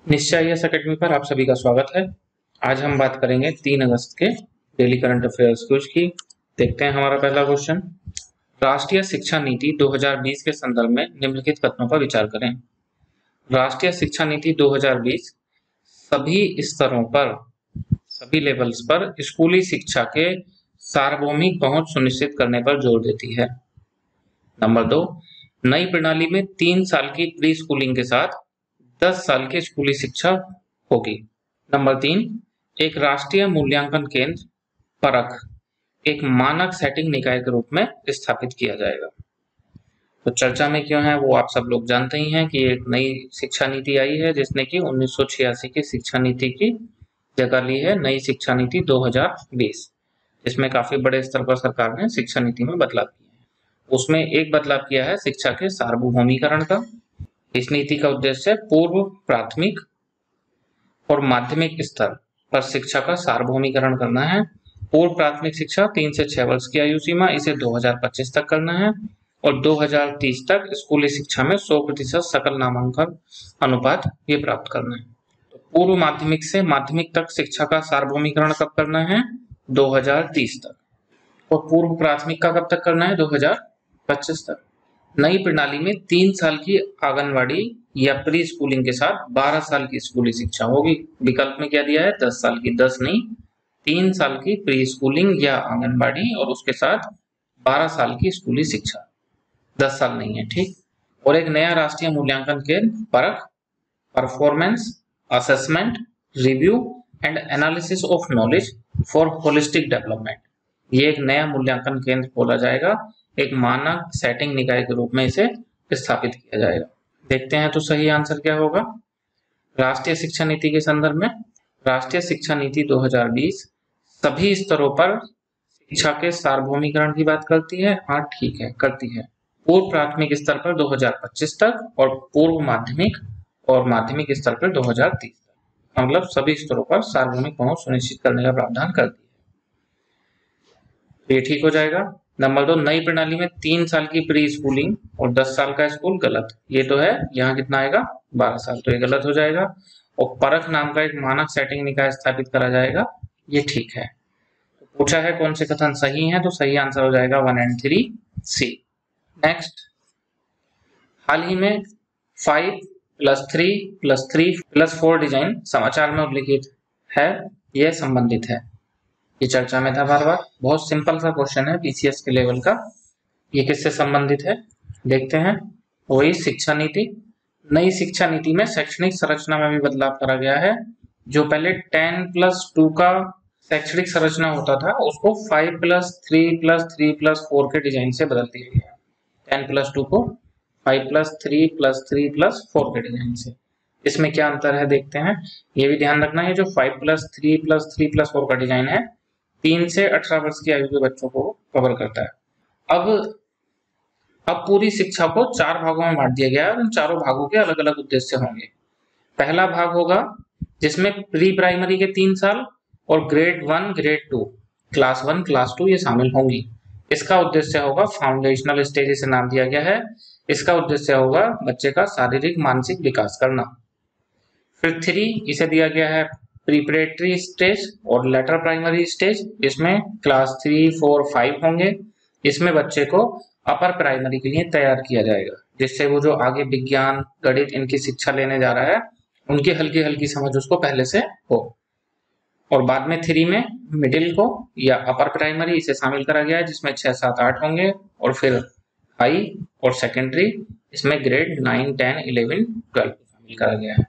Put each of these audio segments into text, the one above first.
निश्चय yes academy पर आप सभी का स्वागत है। आज हम बात करेंगे 3 अगस्त के डेली करंट अफेयर्स क्विज की। देखते हैं हमारा पहला क्वेश्चन। राष्ट्रीय शिक्षा नीति 2020 के संदर्भ में निम्नलिखित कथनों पर विचार करें। राष्ट्रीय शिक्षा नीति 2020 सभी स्तरों पर, सभी लेवल्स पर स्कूली शिक्षा के सार्वभौमिक पहुंच सुनिश्चित करने पर जोर देती है। नंबर 2, नई प्रणाली में 3 साल की प्री स्कूलिंग के साथ 10 साल की स्कूली शिक्षा होगी। नंबर 3, एक राष्ट्रीय मूल्यांकन केंद्र परख एक मानक सेटिंग निकाय के रूप में स्थापित किया जाएगा। तो चर्चा में क्यों है वो आप सब लोग जानते ही हैं कि एक नई शिक्षा नीति आई है जिसने कि 1986 की शिक्षा नीति की जगह ली है, नई शिक्षा नीति 2020, जिसमें काफी बड़े स्तर पर सरकार ने शिक्षा नीति में बदलाव किए हैं। उसमें एक बदलाव किया है शिक्षा के सार्वभौमिकरण का। इस नीति का उद्देश्य पूर्व प्राथमिक और माध्यमिक स्तर पर शिक्षा का सार्वभौमिकरण करना है। पूर्व प्राथमिक शिक्षा 3 से 6 वर्ष की आयु सीमा, इसे 2025 तक करना है और 2030 तक स्कूली शिक्षा में 100% सकल नामांकन अनुपात ये प्राप्त करना है। तो पूर्व माध्यमिक से माध्यमिक तक शिक्षा का सार्वभौमिकरण कब करना है? 2030 तक। और पूर्व प्राथमिक का कब तक करना है? 2025 तक। नई प्रणाली में 3 साल की आंगनवाड़ी या प्री स्कूलिंग के साथ 12 साल की स्कूली शिक्षा होगी। विकल्प में क्या दिया है? 10 साल की, 10 नहीं, 3 साल की प्री स्कूलिंग या आंगनवाड़ी और उसके साथ 12 साल की स्कूली शिक्षा, 10 साल नहीं है, ठीक। और एक नया राष्ट्रीय मूल्यांकन केंद्र परख, performance assessment, review and analysis of knowledge for holistic development, ये एक नया मूल्यांकन केंद्र खोला जाएगा, एक मानक सेटिंग निकाय के रूप में इसे स्थापित किया जाएगा। देखते हैं तो सही आंसर क्या होगा। राष्ट्रीय शिक्षा नीति के संदर्भ में राष्ट्रीय शिक्षा नीति 2020 सभी स्तरों पर शिक्षा के सार्वभौमिकरण की बात करती है। हाँ ठीक है, करती है। पूर्व प्राथमिक स्तर पर 2025 तक और पूर्व माध्यमिक और माध्यमिक स्तर पर 2030 तक, मतलब सभी स्तरों पर सार्वभौमिक पहुंच सुनिश्चित करने का प्रावधान करती है। तो ये ठीक हो जाएगा। नंबर 2, नई प्रणाली में 3 साल की प्री स्कूलिंग और 10 साल का स्कूल, गलत। ये तो है, यहाँ कितना आएगा? 12 साल, तो ये गलत हो जाएगा। और परख नाम का एक मानक सेटिंग निकाय स्थापित करा जाएगा, ये ठीक है। तो पूछा है कौन से कथन सही हैं, तो सही आंसर हो जाएगा 1 और 3 सी। नेक्स्ट, हाल ही में 5+3+3+4 डिजाइन समाचार में उल्लिखित है, यह संबंधित है। ये चर्चा में था बार बार। बहुत सिंपल सा क्वेश्चन है बीसीएस के लेवल का। ये किससे संबंधित है देखते हैं। वही शिक्षा नीति। नई शिक्षा नीति में शैक्षणिक संरचना में भी बदलाव करा गया है। जो पहले 10+2 का शैक्षणिक संरचना होता था उसको 5+3+3+4 के डिजाइन से बदल दिया गया। 10+2 को 5+3+3+4 के डिजाइन से। इसमें क्या अंतर है देखते हैं। ये भी ध्यान रखना है, जो 5+3+3+4 का डिजाइन है 3 से 18 वर्ष की आयु के बच्चों को कवर करता है। अब पूरी शिक्षा को 4 भागों में बांट दिया गया है और उन चारों भागों के अलग अलग उद्देश्य होंगे। पहला भाग होगा जिसमें प्री प्राइमरी के 3 साल और ग्रेड 1, ग्रेड 2, क्लास 1, क्लास 2 ये शामिल होंगी। इसका उद्देश्य होगा फाउंडेशनल स्टेज, इसे नाम दिया गया है। इसका उद्देश्य होगा बच्चे का शारीरिक मानसिक विकास करना। फिर 3 इसे दिया गया है प्रीपरेटरी स्टेज और लेटर प्राइमरी स्टेज, इसमें क्लास 3, 4, 5 होंगे। इसमें बच्चे को अपर प्राइमरी के लिए तैयार किया जाएगा, जिससे वो जो आगे विज्ञान, गणित इनकी शिक्षा लेने जा रहा है उनकी हल्की हल्की समझ उसको पहले से हो। और बाद में 3 में मिडिल को या अपर प्राइमरी इसे शामिल करा गया है, जिसमें 6, 7, 8 होंगे। और फिर हाई और सेकेंडरी, इसमें ग्रेड 9, 10, 11, 12 को शामिल करा गया है।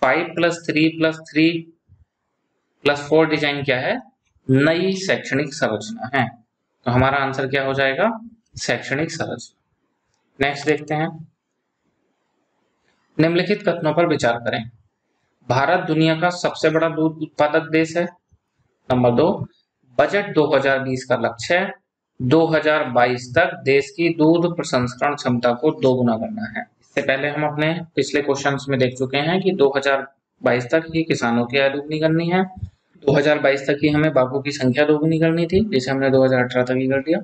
5+3+3+4 डिजाइन क्या है? नई शैक्षणिक संरचना है। तो हमारा आंसर क्या हो जाएगा? शैक्षणिक संरचना। नेक्स्ट देखते हैं। निम्नलिखित कथनों पर विचार करें। भारत दुनिया का सबसे बड़ा दूध उत्पादक देश है। नंबर 2, बजट 2020 का लक्ष्य है 2022 तक देश की दूध प्रसंस्करण क्षमता को दोगुना करना है। इससे पहले हम अपने पिछले क्वेश्चंस में देख चुके हैं कि 2022 तक ही किसानों की आय दोगुनी करनी है, 2022 तक ही हमें बाघों की संख्या दोगुनी करनी थी, जिसे हमने 2018 तक ही कर दिया।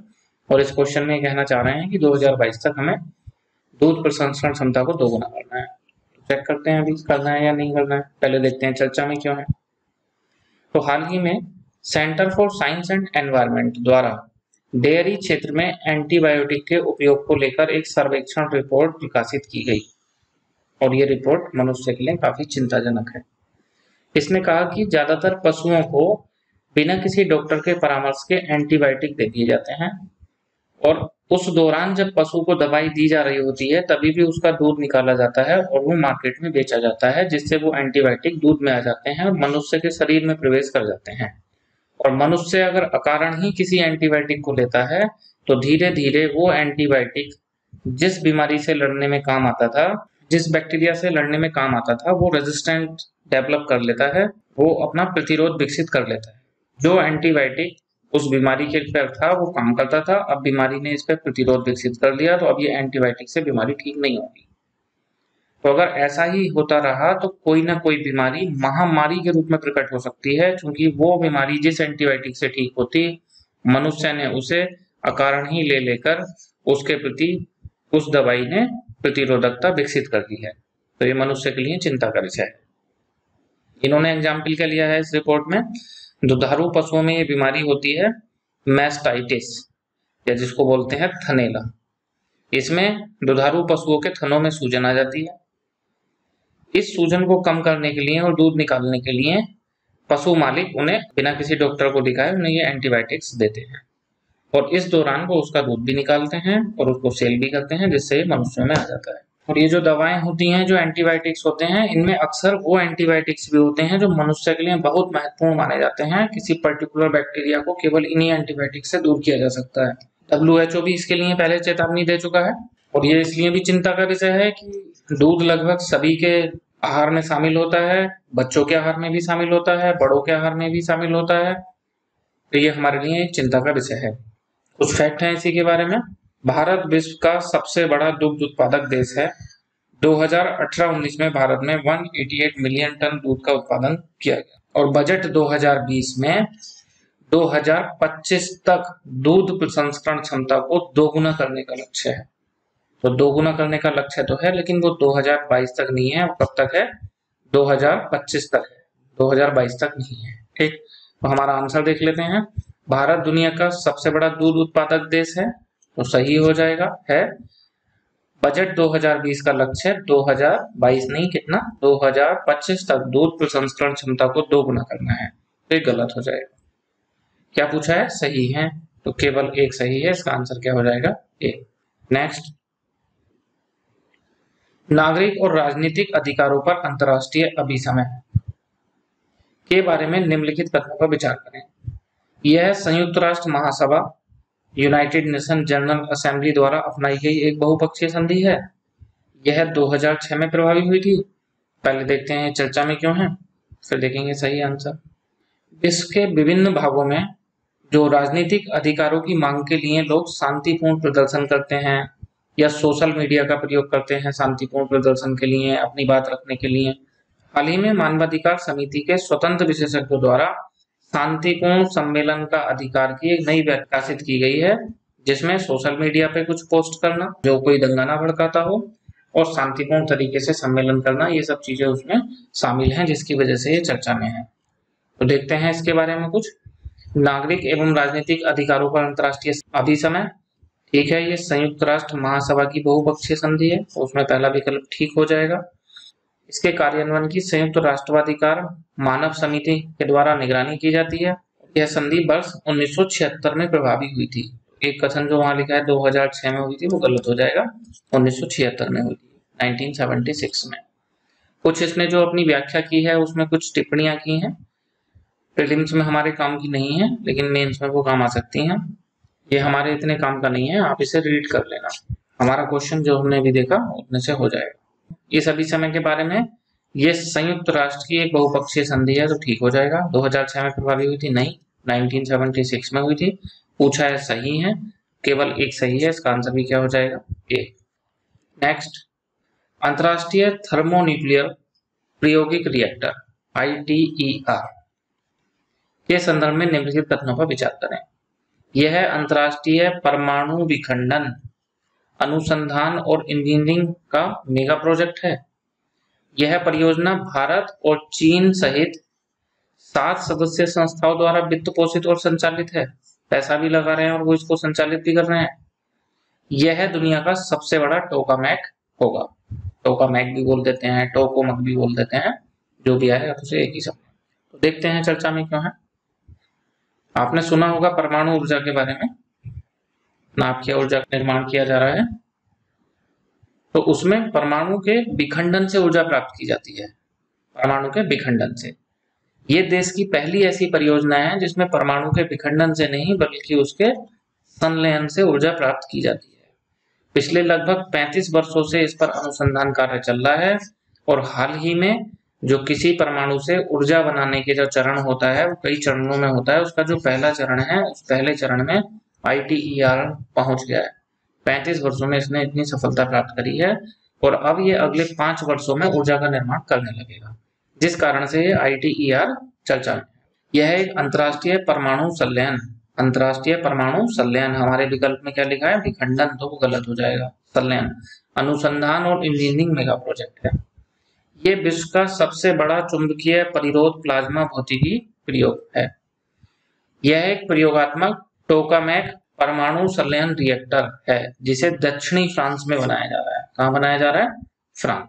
और इस क्वेश्चन में कहना चाह रहे हैं कि 2022 तक हमें दूध प्रसंस्करण क्षमता को दोगुना करना है। चेक करते हैं अभी करना है या नहीं करना है। पहले देखते हैं चर्चा में क्यों है। तो हाल ही में centre for science and environment द्वारा डेयरी क्षेत्र में एंटीबायोटिक के उपयोग को लेकर एक सर्वेक्षण रिपोर्ट प्रकाशित की गई और ये रिपोर्ट मनुष्य के लिए काफी चिंताजनक है। इसने कहा कि ज्यादातर पशुओं को बिना किसी डॉक्टर के परामर्श के एंटीबायोटिक दे दिए जाते हैं और उस दौरान जब पशु को दवाई दी जा रही होती है तभी भी उसका दूध निकाला जाता है और वो मार्केट में बेचा जाता है, जिससे वो एंटीबायोटिक दूध में आ जाते हैं और मनुष्य के शरीर में प्रवेश कर जाते हैं। और मनुष्य अगर अकारण ही किसी एंटीबायोटिक को लेता है तो धीरे धीरे वो एंटीबायोटिक जिस बीमारी से लड़ने में काम आता था, जिस बैक्टीरिया से लड़ने में काम आता था, वो रेजिस्टेंट डेवलप कर लेता है, वो अपना प्रतिरोध विकसित कर लेता है। जो एंटीबायोटिक उस बीमारी के पर था वो काम करता था, अब बीमारी ने इस पर प्रतिरोध विकसित कर लिया तो अब ये एंटीबायोटिक से बीमारी ठीक नहीं होगी। तो अगर ऐसा ही होता रहा तो कोई ना कोई बीमारी महामारी के रूप में प्रकट हो सकती है, क्योंकि वो बीमारी जिस एंटीबायोटिक से ठीक होती मनुष्य ने उसे अकारण ही ले लेकर उसके प्रति उस दवाई ने प्रतिरोधकता विकसित कर ली है। तो ये मनुष्य के लिए चिंता का विषय है। इन्होंने एग्जाम्पल क्या लिया है इस रिपोर्ट में, दुधारू पशुओं में ये बीमारी होती है मैस्टाइटिस, या जिसको बोलते हैं थनैला। इसमें दुधारू पशुओं के थनों में सूजन आ जाती है। इस सूजन को कम करने के लिए और दूध निकालने के लिए पशु मालिक उन्हें बिना किसी डॉक्टर को दिखाए उन्हें ये एंटीबायोटिक्स देते हैं और इस दौरान वो उसका दूध भी निकालते हैं और उसको सेल भी करते हैं, जिससे मनुष्यों में आ जाता है। और ये जो दवाएं होती हैं, जो एंटीबायोटिक्स होते हैं, इनमें अक्सर वो एंटीबायोटिक्स भी होते हैं जो मनुष्य के लिए बहुत महत्वपूर्ण माने जाते हैं। किसी पर्टिकुलर बैक्टीरिया को केवल इन्हीं एंटीबायोटिक से दूर किया जा सकता है। WHO भी इसके लिए पहले चेतावनी दे चुका है और ये इसलिए भी चिंता का विषय है कि दूध लगभग सभी के आहार में शामिल होता है, बच्चों के आहार में भी शामिल होता है, बड़ों के आहार में भी शामिल होता है। तो ये हमारे लिए एक चिंता का विषय है। कुछ फैक्ट हैं इसी के बारे में। भारत विश्व का सबसे बड़ा दुग्ध उत्पादक देश है। 2018-19 में भारत में 188 मिलियन टन दूध का उत्पादन किया गया और बजट 2020 में 2025 तक दूध प्रसंस्करण क्षमता को दोगुना करने का लक्ष्य है। तो दोगुना करने का लक्ष्य तो है, लेकिन वो 2022 तक नहीं है। वो कब तक है? 2025 तक है, 2022 तक नहीं है। ठीक, तो हमारा आंसर देख लेते हैं। भारत दुनिया का सबसे बड़ा दूध उत्पादक देश है, तो सही हो जाएगा है। बजट 2020 का लक्ष्य 2022 नहीं, कितना 2025 तक दूध प्रसंस्करण क्षमता को दोगुना करना है, तो ये गलत हो जाएगा। क्या पूछा है? सही है, तो केवल एक सही है, इसका आंसर क्या हो जाएगा? ए। नेक्स्ट, नागरिक और राजनीतिक अधिकारों पर अंतर्राष्ट्रीय अभिसमय के बारे में निम्नलिखित कथनों पर विचार करें। यह संयुक्त राष्ट्र महासभा यूनाइटेड नेशन जनरल असेंबली द्वारा अपनाई गई एक बहुपक्षीय संधि है। यह 2006 में प्रभावी हुई थी। पहले देखते हैं चर्चा में क्यों है, फिर देखेंगे सही आंसर। विश्व के विभिन्न भागों में जो राजनीतिक अधिकारों की मांग के लिए लोग शांतिपूर्ण प्रदर्शन करते हैं या सोशल मीडिया का प्रयोग करते हैं शांतिपूर्ण प्रदर्शन के लिए, अपनी बात रखने के लिए, हाल ही में मानवाधिकार समिति के स्वतंत्र विशेषज्ञों द्वारा शांतिपूर्ण सम्मेलन का अधिकार की एक नई व्याख्या प्रकाशित की गई है, जिसमें सोशल मीडिया पे कुछ पोस्ट करना जो कोई दंगा ना भड़काता हो और शांतिपूर्ण तरीके से सम्मेलन करना, ये सब चीजें उसमें शामिल हैं, जिसकी वजह से ये चर्चा में है। तो देखते हैं इसके बारे में कुछ। नागरिक एवं राजनीतिक अधिकारों पर अंतर्राष्ट्रीय अभिसमय, ठीक है, ये संयुक्त राष्ट्र महासभा की बहुपक्षीय संधि है, तो उसमें पहला विकल्प ठीक हो जाएगा। इसके कार्यान्वयन की संयुक्त राष्ट्राधिकार मानव समिति के द्वारा निगरानी की जाती है। यह संधि वर्ष 1976 में प्रभावी हुई थी। एक कथन जो वहां लिखा है 2006 में हुई थी, वो गलत हो जाएगा, 1976 में हुई थी, 1976 में। कुछ इसने जो अपनी व्याख्या की है उसमें कुछ टिप्पणियां की हैं, प्रीलिम्स में हमारे काम की नहीं है, लेकिन मेंस में वो काम आ सकती हैं। ये हमारे इतने काम का नहीं है, आप इसे रीड कर लेना। हमारा क्वेश्चन जो हमने अभी देखा उतने से हो जाएगा। इस अभिसमय के बारे में, ये संयुक्त राष्ट्र की एक बहुपक्षीय संधि है, तो ठीक हो जाएगा। 2006 में प्रभावी हुई थी? नहीं, 1976 में हुई थी। पूछा है सही है, केवल एक सही है, इसका आंसर भी क्या हो जाएगा? ए। नेक्स्ट, अंतरराष्ट्रीय थर्मोन्यूक्लियर प्रायोगिक रिएक्टर ITER के संदर्भ में निम्नलिखित कथनों पर विचार करें। यह अंतरराष्ट्रीय परमाणु विखंडन अनुसंधान और इंजीनियरिंग का मेगा प्रोजेक्ट है। यह परियोजना भारत और चीन सहित 7 सदस्य संस्थाओं द्वारा वित्त पोषित और संचालित है। पैसा भी लगा रहे हैं और वो इसको संचालित भी कर रहे हैं। यह दुनिया का सबसे बड़ा टोकामैक होगा। टोकामैक भी बोल देते हैं, टोकोमक भी बोल देते हैं, जो भी आए उसे एक ही शब्द। तो देखते हैं चर्चा में क्यों है। आपने सुना होगा परमाणु ऊर्जा के बारे में, नाभिकीय ऊर्जा का निर्माण किया जा रहा है, तो उसमें परमाणु के विखंडन से ऊर्जा प्राप्त की जाती है। परमाणु के विखंडन से। ये देश की पहली ऐसी परियोजना है जिसमें परमाणु के विखंडन से नहीं बल्कि उसके संलयन से ऊर्जा प्राप्त की जाती है। पिछले लगभग 35 वर्षों से इस पर अनुसंधान कार्य चल रहा है और हाल ही में जो किसी परमाणु से ऊर्जा बनाने के जो चरण होता है वो कई चरणों में होता है। उसका जो पहला चरण है उस पहले चरण में ITER पहुंच गया है। 35 वर्षों में इसने इतनी सफलता प्राप्त करी है और अब ये अगले 5 वर्षों में ऊर्जा का निर्माण करने लगेगा, जिस कारण से ये ITER चर्चा में। यह एक अंतरराष्ट्रीय परमाणु संलयन, अंतरराष्ट्रीय परमाणु संलयन, हमारे विकल्प में क्या लिखा है विखंडन, तो वो गलत हो जाएगा, संलयन अनुसंधान और इंजीनियरिंग मेगा प्रोजेक्ट है। ये विश्व का सबसे बड़ा चुंबकीय प्रतिरोध प्लाज्मा भौतिकी प्रयोग है। यह एक प्रयोगात्मक टोकामैक परमाणु संलयन रिएक्टर है जिसे दक्षिणी फ्रांस में बनाया जा रहा है। कहाँ बनाया जा रहा है? फ्रांस।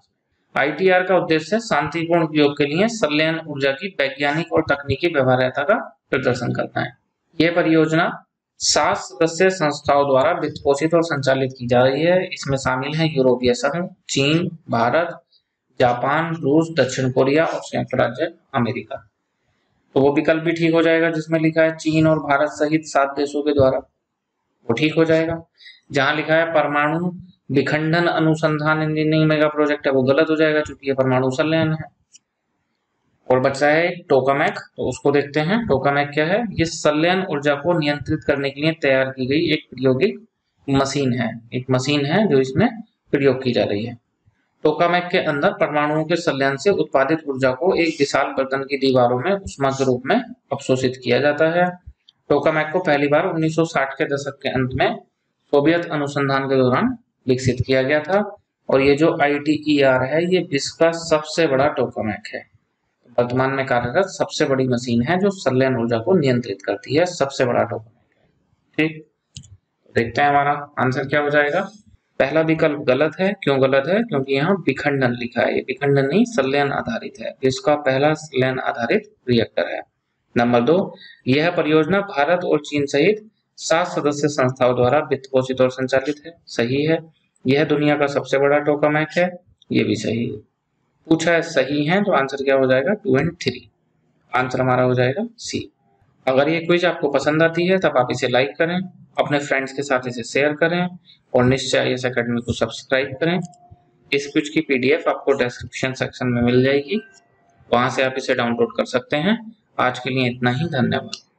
ITER का उद्देश्य शांतिपूर्ण उपयोग के लिए संलयन ऊर्जा की वैज्ञानिक और तकनीकी व्यवहार्यता का प्रदर्शन करना है। यह परियोजना 7 सदस्य संस्थाओं द्वारा वित्त पोषित और संचालित की जा रही है। इसमें शामिल है यूरोपीय संघ, चीन, भारत, जापान, रूस, दक्षिण कोरिया और संयुक्त राज्य अमेरिका। तो वो विकल्प भी ठीक हो जाएगा जिसमें लिखा है चीन और भारत सहित 7 देशों के द्वारा, वो ठीक हो जाएगा। जहां लिखा है परमाणु विखंडन अनुसंधान इंजीनियरिंग मेगा प्रोजेक्ट है वो गलत हो जाएगा क्योंकि ये परमाणु संलयन है। और बचा है टोकामैक, तो उसको देखते हैं। टोकामैक क्या है? ये संलयन ऊर्जा को नियंत्रित करने के लिए तैयार की गई एक प्रायोगिक मशीन है, एक मशीन है जो इसमें प्रयोग की जा रही है। टोकामैक के अंदर परमाणुओं के संलयन से उत्पादित ऊर्जा को एक विशाल बर्तन की दीवारों में उष्मा के रूप में अवशोषित किया जाता है। टोकामैक को पहली बार 1960 के दशक के अंत में सोवियत अनुसंधान के दौरान विकसित किया गया था और ये जो ITER है ये विश्व का सबसे बड़ा टोकामैक है। वर्तमान में कार्यरत सबसे बड़ी मशीन है जो संलयन ऊर्जा को नियंत्रित करती है, सबसे बड़ा टोकामैक है। ठीक, देखते हैं हमारा आंसर क्या हो जाएगा। पहला विकल्प गलत है। क्यों गलत है? क्योंकि यहाँ विखंडन लिखा है, ये विखंडन नहीं संलयन आधारित है। इसका पहला संलयन आधारित रिएक्टर है। नंबर 2, यह परियोजना भारत और चीन सहित 7 सदस्य संस्थाओं द्वारा वित्त पोषित और संचालित है, सही है। यह दुनिया का सबसे बड़ा टोकामैक है, ये भी सही है। पूछा है सही है तो आंसर क्या हो जाएगा 2 और 3, आंसर हमारा हो जाएगा C। अगर ये क्विज आपको पसंद आती है तब आप इसे लाइक करें, अपने फ्रेंड्स के साथ इसे शेयर करें और निश्चय IAS अकेडमी को सब्सक्राइब करें। इस क्विज की PDF आपको डिस्क्रिप्शन सेक्शन में मिल जाएगी, वहां से आप इसे डाउनलोड कर सकते हैं। आज के लिए इतना ही, धन्यवाद।